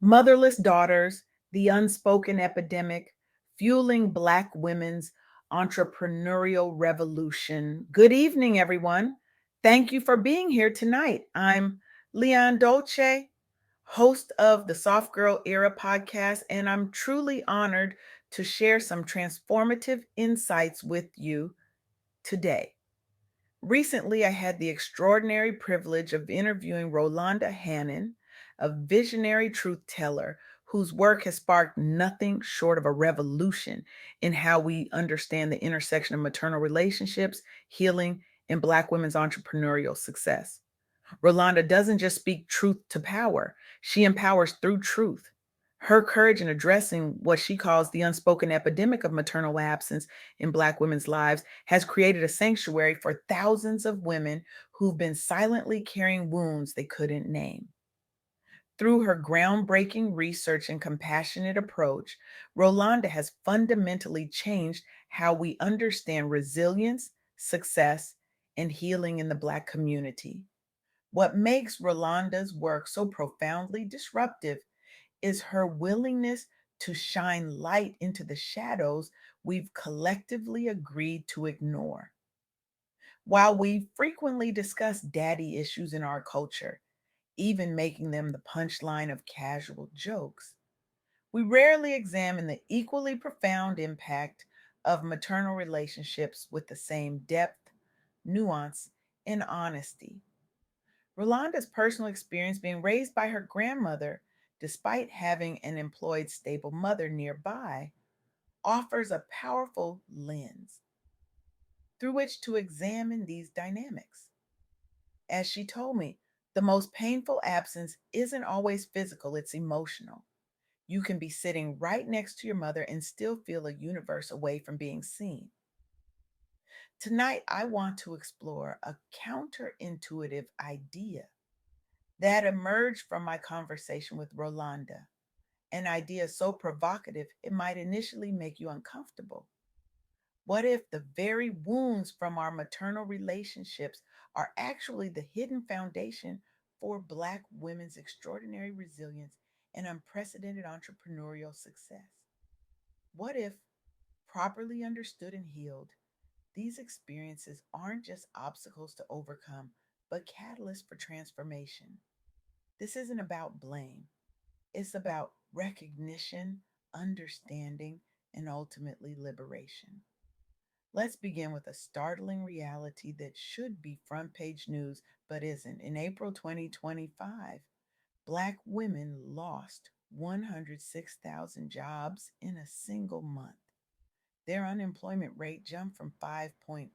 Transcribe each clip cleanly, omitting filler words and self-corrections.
Motherless daughters, the unspoken epidemic, fueling Black women's entrepreneurial revolution. Good evening, everyone. Thank you for being here tonight. I'm LeAnne Dolce, host of the Soft Girl Era podcast, and I'm truly honored to share some transformative insights with you today. Recently, I had the extraordinary privilege of interviewing Rolanda Hannon, a visionary truth teller whose work has sparked nothing short of a revolution in how we understand the intersection of maternal relationships, healing, and Black women's entrepreneurial success. Rolanda doesn't just speak truth to power, she empowers through truth. Her courage in addressing what she calls the unspoken epidemic of maternal absence in Black women's lives has created a sanctuary for thousands of women who've been silently carrying wounds they couldn't name. Through her groundbreaking research and compassionate approach, Rolanda has fundamentally changed how we understand resilience, success, and healing in the Black community. What makes Rolanda's work so profoundly disruptive is her willingness to shine light into the shadows we've collectively agreed to ignore. While we frequently discuss daddy issues in our culture, even making them the punchline of casual jokes, we rarely examine the equally profound impact of maternal relationships with the same depth, nuance, and honesty. Rolanda's personal experience being raised by her grandmother, despite having an employed, stable mother nearby, offers a powerful lens through which to examine these dynamics. As she told me, the most painful absence isn't always physical, it's emotional. You can be sitting right next to your mother and still feel a universe away from being seen. Tonight, I want to explore a counterintuitive idea that emerged from my conversation with Rolanda, an idea so provocative it might initially make you uncomfortable. What if the very wounds from our maternal relationships are actually the hidden foundation for Black women's extraordinary resilience and unprecedented entrepreneurial success? What if, properly understood and healed, these experiences aren't just obstacles to overcome, but catalysts for transformation? This isn't about blame, it's about recognition, understanding, and ultimately liberation. Let's begin with a startling reality that should be front page news but isn't. In April 2025, Black women lost 106,000 jobs in a single month. Their unemployment rate jumped from 5.1%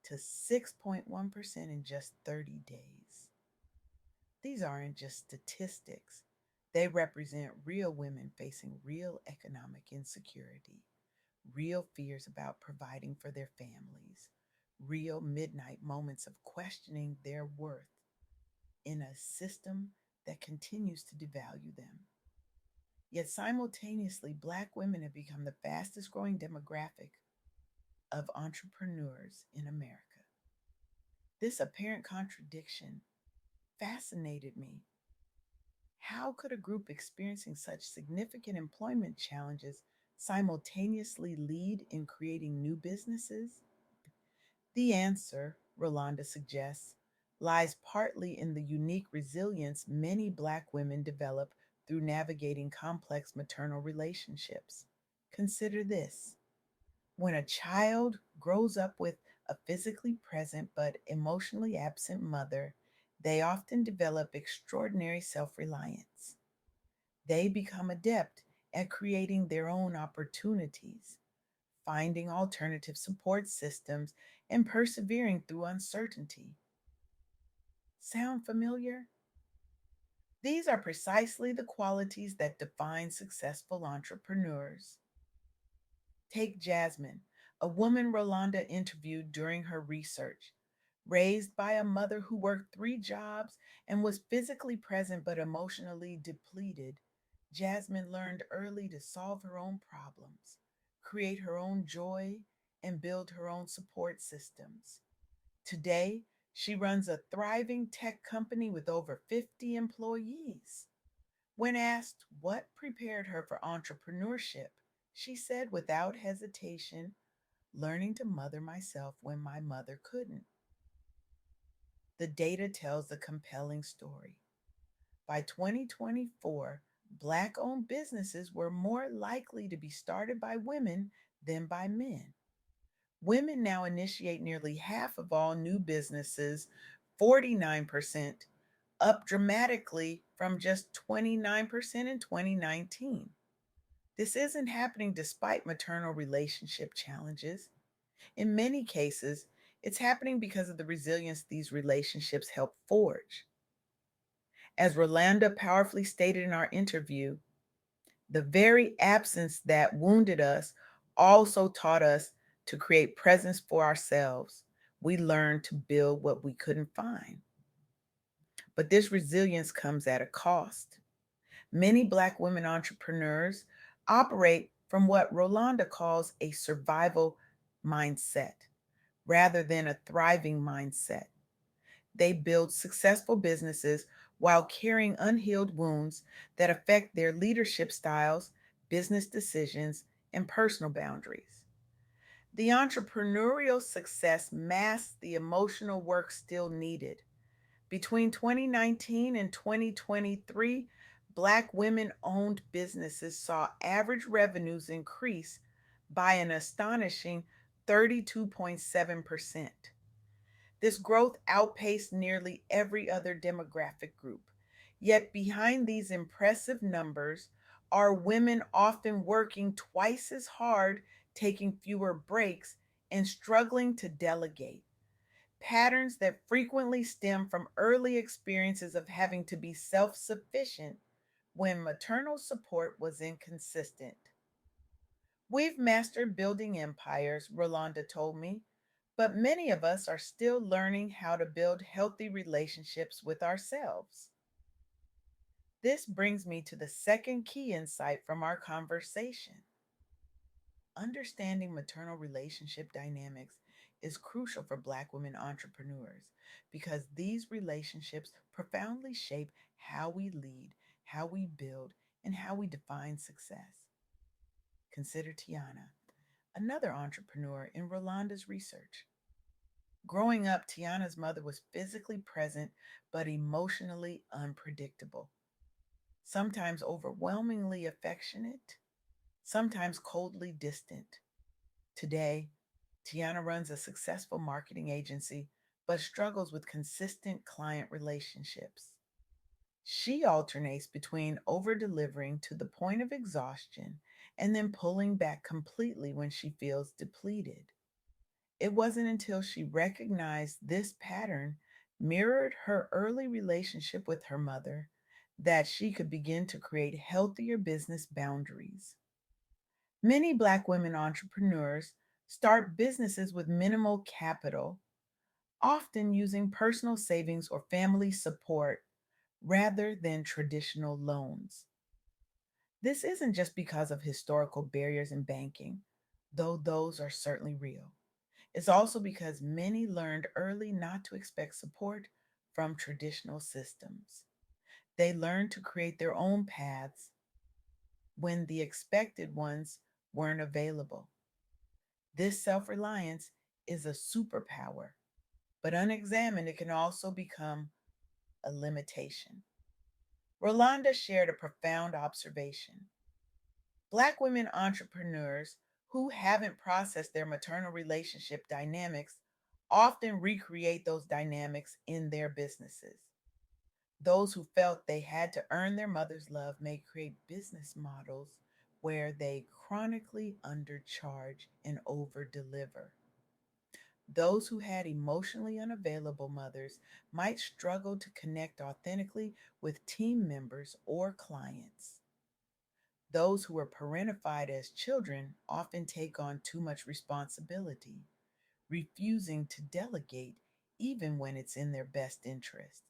to 6.1% in just 30 days. These aren't just statistics, they represent real women facing real economic insecurity, real fears about providing for their families, real midnight moments of questioning their worth in a system that continues to devalue them. Yet simultaneously, Black women have become the fastest growing demographic of entrepreneurs in America. This apparent contradiction fascinated me. How could a group experiencing such significant employment challenges simultaneously lead in creating new businesses? The answer, Rolanda suggests, lies partly in the unique resilience many Black women develop through navigating complex maternal relationships. Consider this: when a child grows up with a physically present but emotionally absent mother, they often develop extraordinary self reliance. They become adept at creating their own opportunities, finding alternative support systems, and persevering through uncertainty. Sound familiar? These are precisely the qualities that define successful entrepreneurs. Take Jasmine, a woman Rolanda interviewed during her research. Raised by a mother who worked three jobs and was physically present but emotionally depleted, Jasmine learned early to solve her own problems, create her own joy, and build her own support systems. Today, she runs a thriving tech company with over 50 employees. When asked what prepared her for entrepreneurship, she said without hesitation, learning to mother myself when my mother couldn't. The data tells a compelling story. By 2024, Black owned businesses were more likely to be started by women than by men. Women now initiate nearly half of all new businesses, 49%, up dramatically from just 29% in 2019. This isn't happening despite maternal relationship challenges. In many cases, it's happening because of the resilience these relationships help forge. As Rolanda powerfully stated in our interview, the very absence that wounded us also taught us to create presence for ourselves. We learned to build what we couldn't find. But this resilience comes at a cost. Many Black women entrepreneurs operate from what Rolanda calls a survival mindset rather than a thriving mindset. They build successful businesses while carrying unhealed wounds that affect their leadership styles, business decisions, and personal boundaries. The entrepreneurial success masks the emotional work still needed. Between 2019 and 2023, Black women owned businesses saw average revenues increase by an astonishing 32.7%. This growth outpaced nearly every other demographic group. Yet, behind these impressive numbers are women often working twice as hard, taking fewer breaks, and struggling to delegate. Patterns that frequently stem from early experiences of having to be self sufficient when maternal support was inconsistent. We've mastered building empires, Rolanda told me, but many of us are still learning how to build healthy relationships with ourselves. This brings me to the second key insight from our conversation. Understanding maternal relationship dynamics is crucial for Black women entrepreneurs because these relationships profoundly shape how we lead, how we build, and how we define success. Consider Tiana, another entrepreneur in Rolanda's research. Growing up, Tiana's mother was physically present but emotionally unpredictable, sometimes overwhelmingly affectionate, sometimes coldly distant. Today, Tiana runs a successful marketing agency but struggles with consistent client relationships. She alternates between over delivering to the point of exhaustion and then pulling back completely when she feels depleted. It wasn't until she recognized this pattern mirrored her early relationship with her mother that she could begin to create healthier business boundaries. Many Black women entrepreneurs start businesses with minimal capital, often using personal savings or family support rather than traditional loans. This isn't just because of historical barriers in banking, though those are certainly real. It's also because many learned early not to expect support from traditional systems. They learned to create their own paths when the expected ones weren't available. This self reliance is a superpower, but unexamined, it can also become a limitation. Rolanda shared a profound observation. Black women entrepreneurs who haven't processed their maternal relationship dynamics often recreate those dynamics in their businesses. Those who felt they had to earn their mother's love may create business models where they chronically undercharge and overdeliver. Those who had emotionally unavailable mothers might struggle to connect authentically with team members or clients. Those who are parentified as children often take on too much responsibility, refusing to delegate even when it's in their best interest.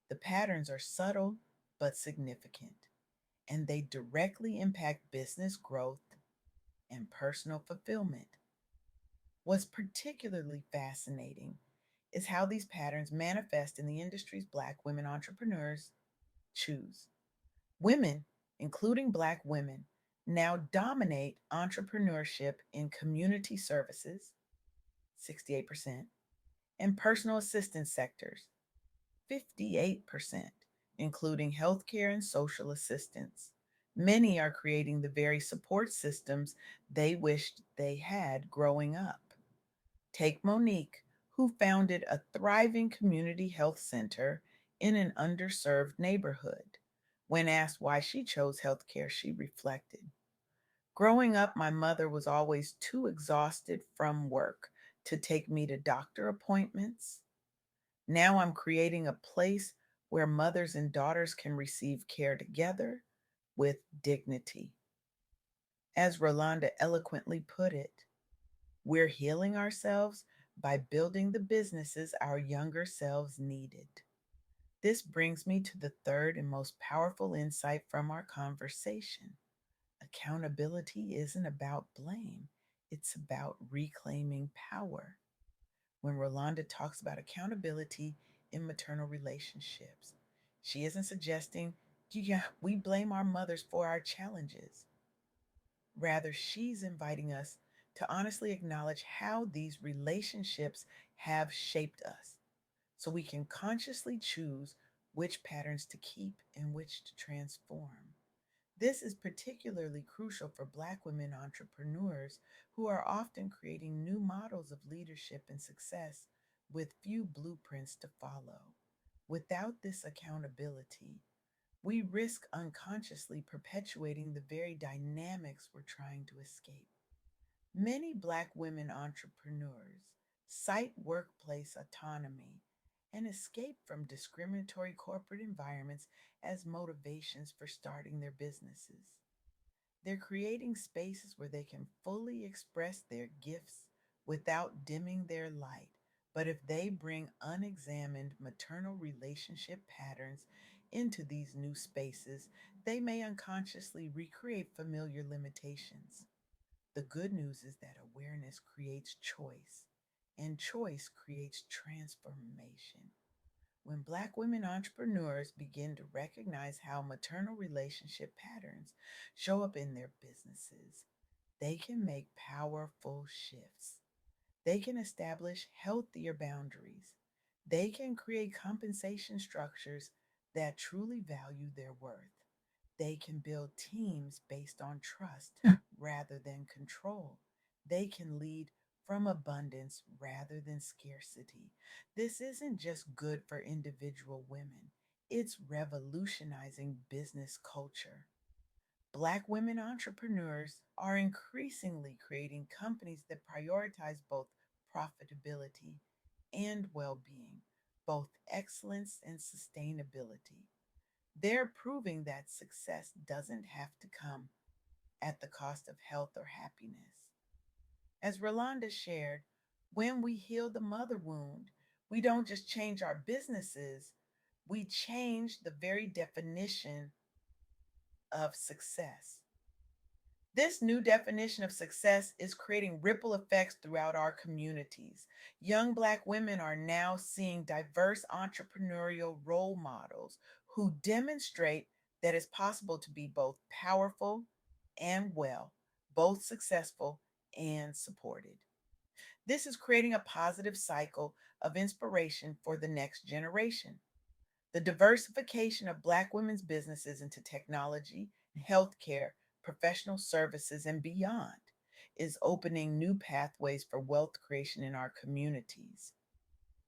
The patterns are subtle but significant, and they directly impact business growth and personal fulfillment. What's particularly fascinating is how these patterns manifest in the industries Black women entrepreneurs choose. Women, including Black women, now dominate entrepreneurship in community services, 68%, and personal assistance sectors, 58%, including healthcare and social assistance. Many are creating the very support systems they wished they had growing up. Take Monique, who founded a thriving community health center in an underserved neighborhood. When asked why she chose healthcare, she reflected, growing up, my mother was always too exhausted from work to take me to doctor appointments. Now I'm creating a place where mothers and daughters can receive care together with dignity. As Rolanda eloquently put it, we're healing ourselves by building the businesses our younger selves needed. This brings me to the third and most powerful insight from our conversation. Accountability isn't about blame, it's about reclaiming power. When Rolanda talks about accountability in maternal relationships, she isn't suggesting, yeah, we blame our mothers for our challenges. Rather, she's inviting us to honestly acknowledge how these relationships have shaped us so we can consciously choose which patterns to keep and which to transform. This is particularly crucial for Black women entrepreneurs who are often creating new models of leadership and success with few blueprints to follow. Without this accountability, we risk unconsciously perpetuating the very dynamics we're trying to escape. Many Black women entrepreneurs cite workplace autonomy and escape from discriminatory corporate environments as motivations for starting their businesses. They're creating spaces where they can fully express their gifts without dimming their light. But if they bring unexamined maternal relationship patterns into these new spaces, they may unconsciously recreate familiar limitations. The good news is that awareness creates choice, and choice creates transformation. When Black women entrepreneurs begin to recognize how maternal relationship patterns show up in their businesses, they can make powerful shifts. They can establish healthier boundaries. They can create compensation structures that truly value their worth. They can build teams based on trust rather than control. They can lead from abundance rather than scarcity. This isn't just good for individual women, it's revolutionizing business culture. Black women entrepreneurs are increasingly creating companies that prioritize both profitability and well being, both excellence and sustainability. They're proving that success doesn't have to come at the cost of health or happiness. As Rolanda shared, when we heal the mother wound, we don't just change our businesses, we change the very definition of success. This new definition of success is creating ripple effects throughout our communities. Young Black women are now seeing diverse entrepreneurial role models who demonstrate that it's possible to be both powerful and well, both successful and supported. This is creating a positive cycle of inspiration for the next generation. The diversification of Black women's businesses into technology, healthcare, professional services, and beyond is opening new pathways for wealth creation in our communities.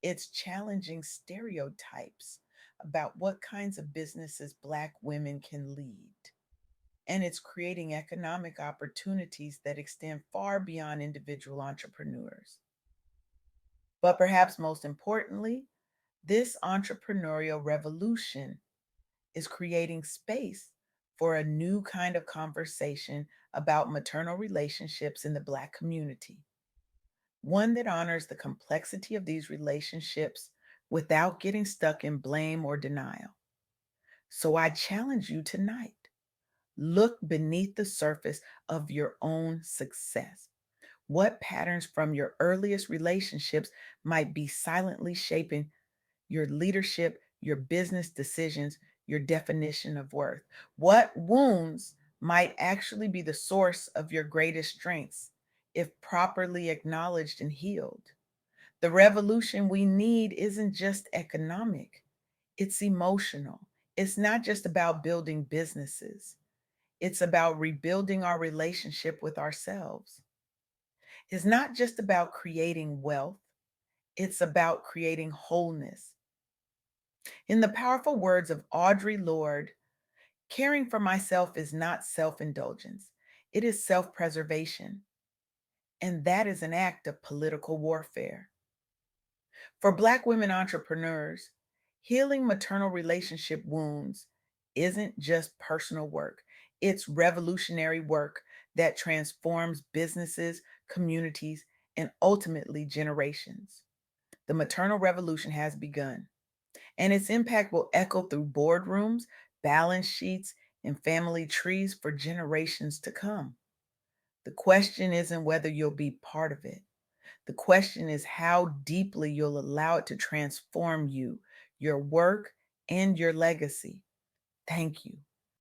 It's challenging stereotypes about what kinds of businesses Black women can lead. And it's creating economic opportunities that extend far beyond individual entrepreneurs. But perhaps most importantly, this entrepreneurial revolution is creating space for a new kind of conversation about maternal relationships in the Black community, one that honors the complexity of these relationships without getting stuck in blame or denial. So I challenge you tonight, look beneath the surface of your own success. What patterns from your earliest relationships might be silently shaping your leadership, your business decisions, your definition of worth. What wounds might actually be the source of your greatest strengths if properly acknowledged and healed? The revolution we need isn't just economic, it's emotional. It's not just about building businesses, it's about rebuilding our relationship with ourselves. It's not just about creating wealth, it's about creating wholeness. In the powerful words of Audre Lorde, caring for myself is not self indulgence, it is self preservation. And that is an act of political warfare. For Black women entrepreneurs, healing maternal relationship wounds isn't just personal work, it's revolutionary work that transforms businesses, communities, and ultimately generations. The maternal revolution has begun, and its impact will echo through boardrooms, balance sheets, and family trees for generations to come. The question isn't whether you'll be part of it. The question is how deeply you'll allow it to transform you, your work, and your legacy. Thank you